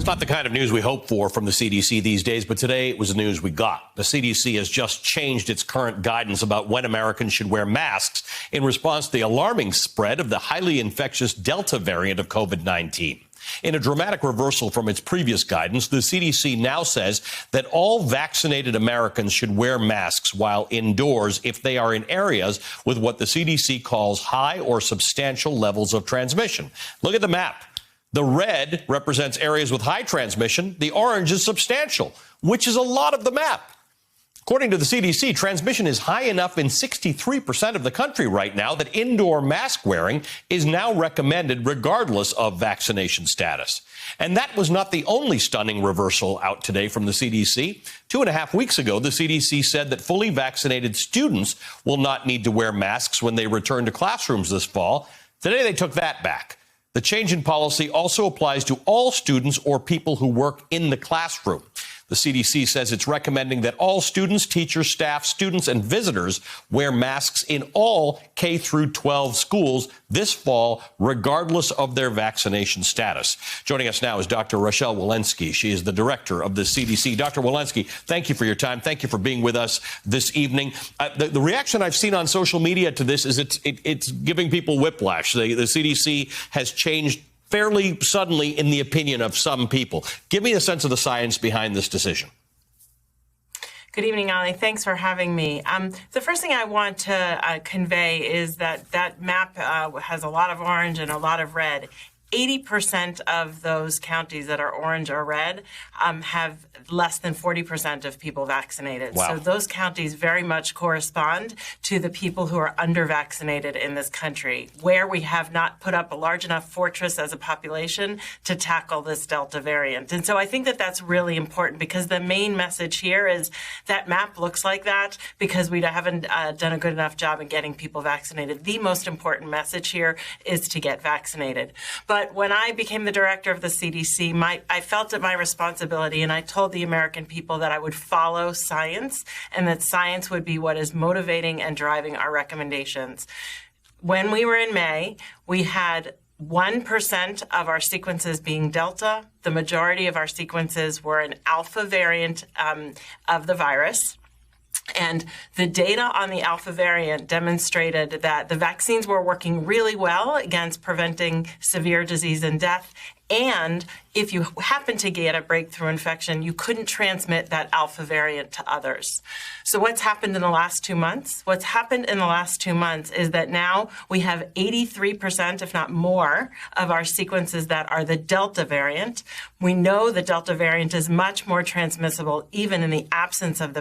Not the kind of news we hope for from the CDC these days, but today it was the news we got. The CDC has just changed its current guidance about when Americans should wear masks in response to the alarming spread of the highly infectious Delta variant of COVID-19. In a dramatic reversal from its previous guidance, the CDC now says that all vaccinated Americans should wear masks while indoors if they are in areas with what the CDC calls high or substantial levels of transmission. Look at the map. The red represents areas with high transmission. The orange is substantial, which is a lot of the map. According to the CDC, transmission is high enough in 63% of the country right now that indoor mask wearing is now recommended regardless of vaccination status. And that was not the only stunning reversal out today from the CDC. 2.5 weeks ago, the CDC said that fully vaccinated students will not need to wear masks when they return to classrooms this fall. Today, they took that back. The change in policy also applies to all students or people who work in the classroom. The CDC says it's recommending that all students, teachers, staff, students, and visitors wear masks in all K through 12 schools this fall, regardless of their vaccination status. Joining us now is Dr. Rochelle Walensky. She is the director of the CDC. Dr. Walensky, thank you for your time. Thank you for being with us this evening. The reaction I've seen on social media to this is it's giving people whiplash. The CDC has changed fairly suddenly in the opinion of some people. Give me a sense of the science behind this decision. Good evening, Ali. Thanks for having me. The first thing I want to convey is that map has a lot of orange and a lot of red. 80% of those counties that are orange or red have less than 40% of people vaccinated. Wow. So those counties very much correspond to the people who are under-vaccinated in this country, where we have not put up a large enough fortress as a population to tackle this Delta variant. And so I think that that's really important, because the main message here is that map looks like that because we haven't done a good enough job in getting people vaccinated. The most important message here is to get vaccinated. But when I became the director of the CDC, I felt it my responsibility, and I told the American people that I would follow science and that science would be what is motivating and driving our recommendations. When we were in May, we had 1% of our sequences being Delta. The majority of our sequences were an Alpha variant of the virus. And the data on the Alpha variant demonstrated that the vaccines were working really well against preventing severe disease and death. And if you happen to get a breakthrough infection, you couldn't transmit that Alpha variant to others. So what's happened in the last 2 months? What's happened in the last 2 months is that now we have 83%, if not more, of our sequences that are the Delta variant. We know the Delta variant is much more transmissible even in the absence of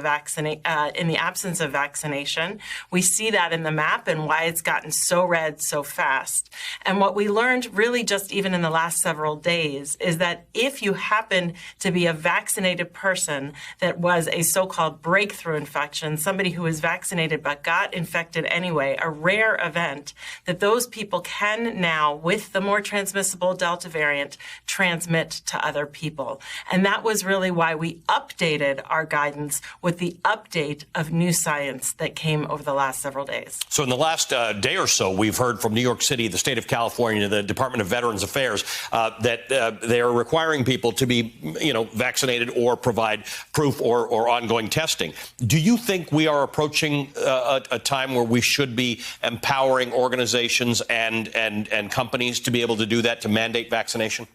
vaccination. We see that in the map and why it's gotten so red so fast. And what we learned really just even in the last several days is that if you happen to be a vaccinated person that was a so-called breakthrough infection, somebody who was vaccinated but got infected anyway, a rare event, that those people can now, with the more transmissible Delta variant, transmit to other people. And that was really why we updated our guidance with the update of new science that came over the last several days. So in the last day or so, we've heard from New York City, the state of California, the Department of Veterans Affairs, that they are requiring people to be, vaccinated or provide proof or ongoing testing. Do you think we are approaching a time where we should be empowering organizations and companies to be able to do that, to mandate vaccination?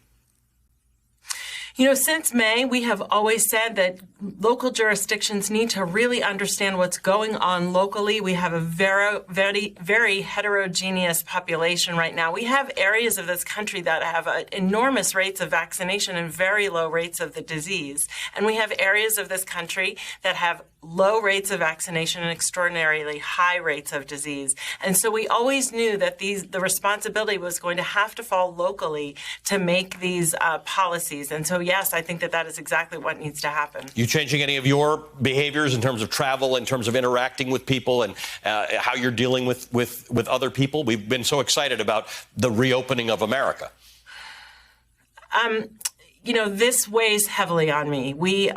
Since May, we have always said that local jurisdictions need to really understand what's going on locally. We have a very, very, very heterogeneous population right now. We have areas of this country that have enormous rates of vaccination and very low rates of the disease. And we have areas of this country that have low rates of vaccination and extraordinarily high rates of disease. And so we always knew that the responsibility was going to have to fall locally to make these policies. And so, yes, I think that is exactly what needs to happen. You changing any of your behaviors in terms of travel, in terms of interacting with people, and how you're dealing with other people? We've been so excited about the reopening of America. this weighs heavily on me. We've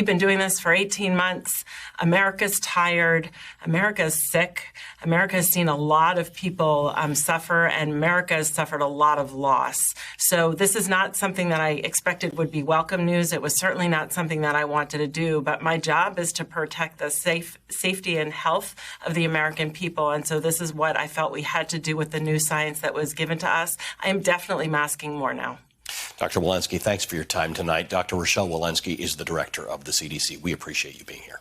been doing this for 18 months. America's tired. America's sick. America has seen a lot of people suffer, and America has suffered a lot of loss. So this is not something that I expected would be welcome news. It was certainly not something that I wanted to do, but my job is to protect the safety and health of the American people. And so this is what I felt we had to do with the new science that was given to us. I am definitely masking more now. Dr. Walensky, thanks for your time tonight. Dr. Rochelle Walensky is the director of the CDC. We appreciate you being here.